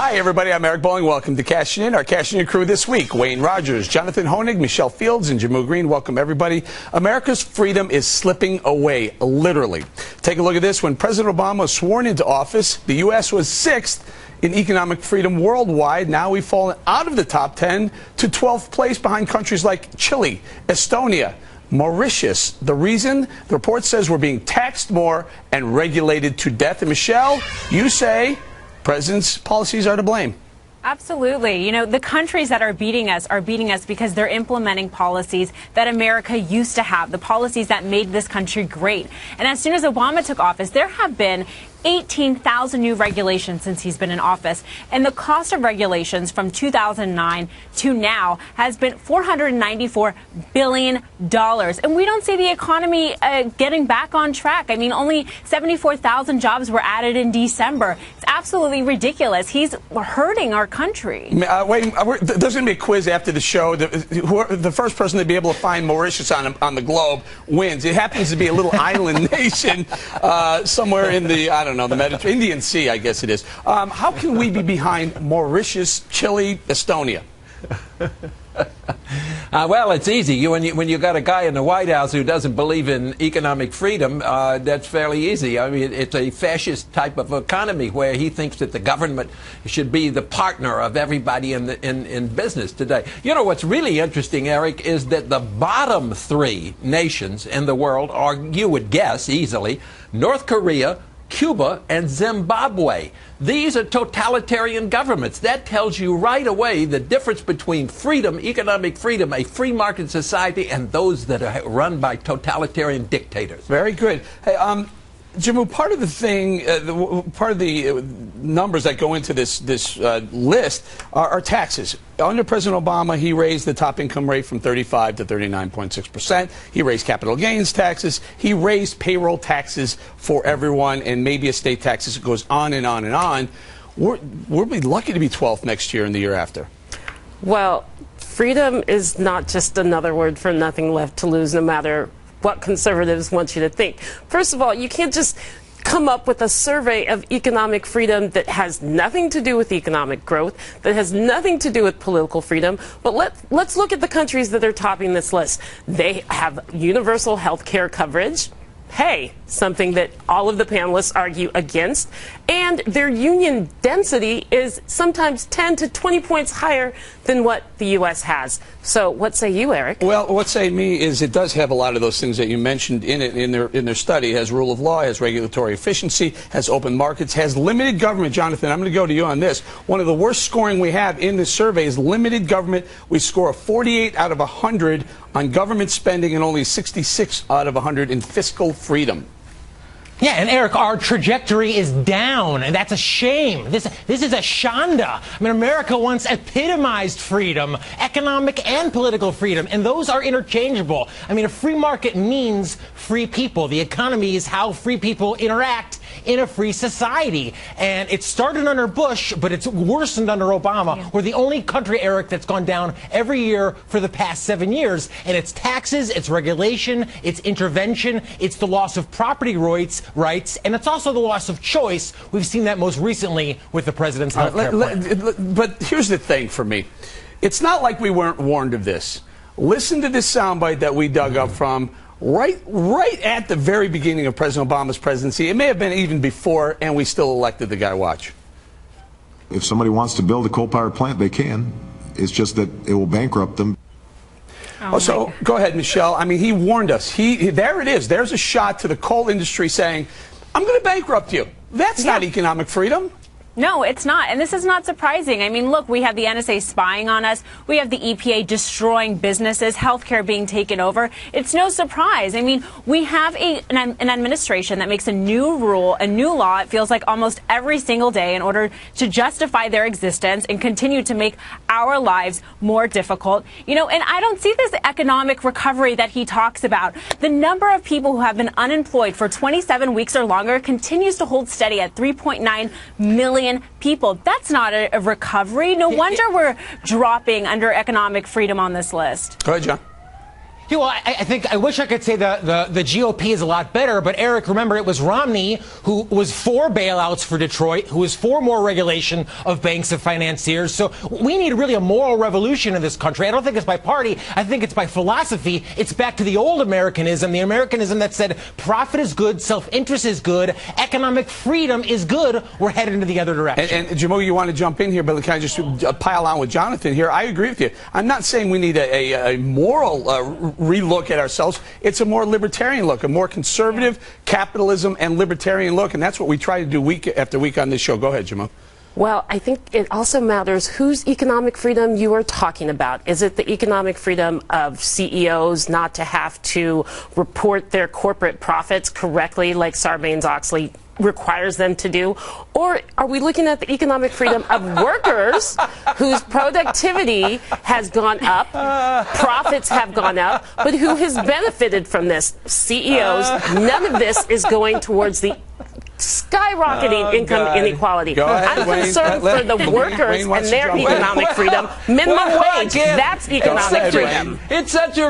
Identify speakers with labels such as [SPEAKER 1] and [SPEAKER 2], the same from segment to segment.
[SPEAKER 1] Hi, everybody. I'm Eric Bowling. Welcome to Cashin In. Our Cashin In crew this week: Wayne Rogers, Jonathan Honig, Michelle Fields, and Jamu Green. Welcome, everybody. America's freedom is slipping away, literally. Take a look at this. When President Obama was sworn into office, the U.S. was 6th in economic freedom worldwide. Now we've fallen out of the top 10 to 12th place behind countries like Chile, Estonia, Mauritius. The reason? The report says we're being taxed more and regulated to death. And Michelle, you say president's policies are to blame.
[SPEAKER 2] Absolutely. You know, the countries that are beating us because they're implementing policies that America used to have, the policies that made this country great. And as soon as Obama took office, there have been 18,000 new regulations since he's been in office. And the cost of regulations from 2009 to now has been $494 billion. And we don't see the economy getting back on track. I mean, only 74,000 jobs were added in December. It's absolutely ridiculous. He's hurting our country.
[SPEAKER 1] Wait, there's going to be a quiz after the show. The first person to be able to find Mauritius on the globe wins. It happens to be a little island nation somewhere in the, I don't know, the Mediterranean, Indian Sea, I guess it is. How can we be behind Mauritius, Chile, Estonia?
[SPEAKER 3] Well, it's easy. When you got a guy in the White House who doesn't believe in economic freedom, that's fairly easy. I mean, it's a fascist type of economy where he thinks that the government should be the partner of everybody in business today. You know what's really interesting, Eric, is that the bottom 3 nations in the world are, you would guess easily, North Korea, Cuba, and Zimbabwe. These are totalitarian governments. That tells you right away the difference between freedom, economic freedom, a free market society, and those that are run by totalitarian dictators.
[SPEAKER 1] Very good. Hey, Jamu, part of the thing, part of the numbers that go into this list are taxes. Under President Obama, he raised the top income rate from 35 to 39.6%. He raised capital gains taxes. He raised payroll taxes for everyone, and maybe estate taxes. It goes on and on and on. We'll be lucky to be 12th next year and the year after.
[SPEAKER 4] Well, freedom is not just another word for nothing left to lose, no matter what conservatives want you to think. First of all, you can't just come up with a survey of economic freedom that has nothing to do with economic growth, that has nothing to do with political freedom. But let's look at the countries that are topping this list. They have universal health care coverage. Hey, something that all of the panelists argue against. And their union density is sometimes 10 to 20 points higher than what the U.S. has. So what say you, Eric?
[SPEAKER 1] Well, what say me is it does have a lot of those things that you mentioned in it in their study. It has rule of law, has regulatory efficiency, has open markets, has limited government. Jonathan, I'm going to go to you on this. One of the worst scoring we have in this survey is limited government. We score a 48 out of 100 on government spending and only 66 out of 100 in fiscal freedom.
[SPEAKER 5] Yeah, and Eric, our trajectory is down, and that's a shame. This is a shanda. I mean, America once epitomized freedom, economic and political freedom, and those are interchangeable. I mean, a free market means free people. The economy is how free people interact in a free society. And it started under Bush, but it's worsened under Obama. Yeah. We're the only country, Eric, that's gone down every year for the past 7 years. And it's taxes, it's regulation, it's intervention, it's the loss of property rights, and it's also the loss of choice. We've seen that most recently with the president's health care plan.
[SPEAKER 1] But here's the thing for me. It's not like we weren't warned of this. Listen to this soundbite that we dug up from right at the very beginning of President Obama's presidency. It may have been even before, and we still elected the guy. Watch.
[SPEAKER 6] If somebody wants to build a coal-powered plant, they can. It's just that it will bankrupt them.
[SPEAKER 1] So go ahead, Michelle. I mean, he warned us. There it is. There's a shot to the coal industry saying, I'm going to bankrupt you. That's not economic freedom.
[SPEAKER 2] No, it's not. And this is not surprising. I mean, look, we have the NSA spying on us. We have the EPA destroying businesses, healthcare being taken over. It's no surprise. I mean, we have an administration that makes a new rule, a new law, it feels like almost every single day in order to justify their existence and continue to make our lives more difficult. You know, and I don't see this economic recovery that he talks about. The number of people who have been unemployed for 27 weeks or longer continues to hold steady at 3.9 million people. That's not a recovery. No wonder we're dropping under economic freedom on this list.
[SPEAKER 1] Go ahead, John.
[SPEAKER 5] Yeah, well, I wish I could say the GOP is a lot better, but Eric, remember, it was Romney who was for bailouts for Detroit, who was for more regulation of banks and financiers. So we need really a moral revolution in this country. I don't think it's by party. I think it's by philosophy. It's back to the old Americanism, the Americanism that said profit is good, self-interest is good, economic freedom is good. We're headed into the other direction.
[SPEAKER 1] And Jamoo, you want to jump in here, but can I just pile on with Jonathan here? I agree with you. I'm not saying we need a moral relook at ourselves. It's a more libertarian look, a more conservative capitalism and libertarian look, and that's what we try to do week after week on this show. Go ahead, Jamoo.
[SPEAKER 4] Well, I think it also matters whose economic freedom you are talking about. Is it the economic freedom of CEOs not to have to report their corporate profits correctly like Sarbanes-Oxley requires them to do? Or are we looking at the economic freedom of workers whose productivity has gone up, profits have gone up, but who has benefited from this? CEOs, none of this is going going the skyrocketing income inequality. I'm concerned for the workers and their economic freedom. Minimum wage, that's economic freedom.
[SPEAKER 3] It's such a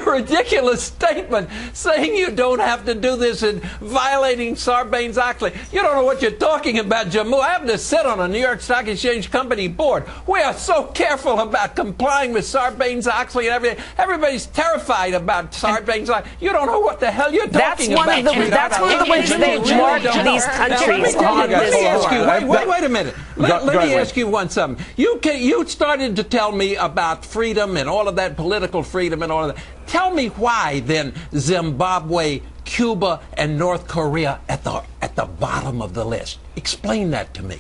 [SPEAKER 3] ridiculous statement saying you don't have to do this and violating Sarbanes-Oxley. You don't know what you're talking about, Jamoo. I happen to sit on a New York Stock Exchange company board. We are so careful about complying with Sarbanes-Oxley and everything. Everybody's terrified about Sarbanes-Oxley. You don't know what the hell you're talking about.
[SPEAKER 4] That's one of the ways they mark these countries on this board.
[SPEAKER 3] Wait a minute. Let me ask you something. You started to tell me about freedom and all of that, political freedom and all of that. Tell me why then Zimbabwe, Cuba, and North Korea at the bottom of the list. Explain that to me.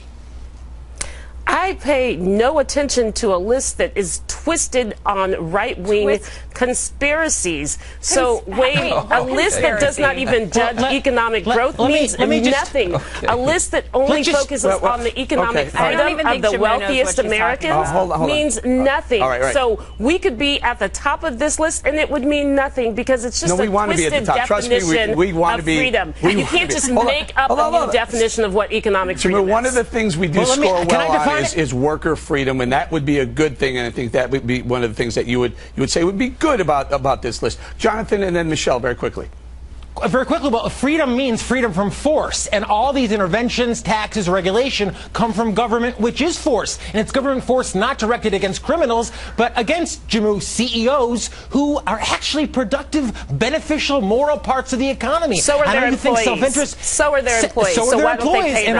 [SPEAKER 4] I pay no attention to a list that is twisted on right-wing conspiracies. So, Wayne, a list that does not even judge economic growth means nothing. A list that only focuses on the economic freedom of the wealthiest Americans means nothing. So we could be at the top of this list, and it would mean nothing because it's just a twisted definition of freedom. You can't just make up a new definition of what economic freedom is.
[SPEAKER 1] One of the things we do score well on is worker freedom, and that would be a good thing, and I think that would be one of the things that you would say would be good about this list. Jonathan and then Michelle, very quickly.
[SPEAKER 5] Very quickly, well, freedom means freedom from force, and all these interventions, taxes, regulation come from government, which is force, and it's government force not directed against criminals, but against, Jamoo, CEOs who are actually productive, beneficial, moral parts of the economy.
[SPEAKER 4] So are their employees.
[SPEAKER 5] Self-interest.
[SPEAKER 4] So are their employees.
[SPEAKER 5] So
[SPEAKER 4] why don't they pay them?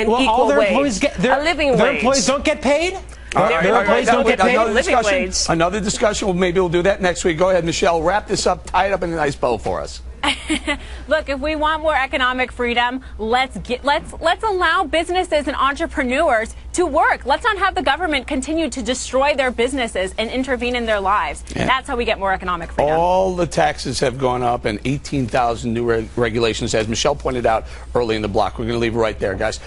[SPEAKER 5] All their employees get
[SPEAKER 4] a living wage.
[SPEAKER 5] Their employees don't get paid? Their employees don't get paid?
[SPEAKER 1] Another discussion. Maybe we'll do that next week. Go ahead, Michelle. Wrap this up. Tie it up in a nice bow for us.
[SPEAKER 2] Look, if we want more economic freedom, let's allow businesses and entrepreneurs to work. Let's not have the government continue to destroy their businesses and intervene in their lives. Yeah. That's how we get more economic freedom.
[SPEAKER 1] All the taxes have gone up and 18,000 new regulations, as Michelle pointed out early in the block. We're going to leave it right there, guys.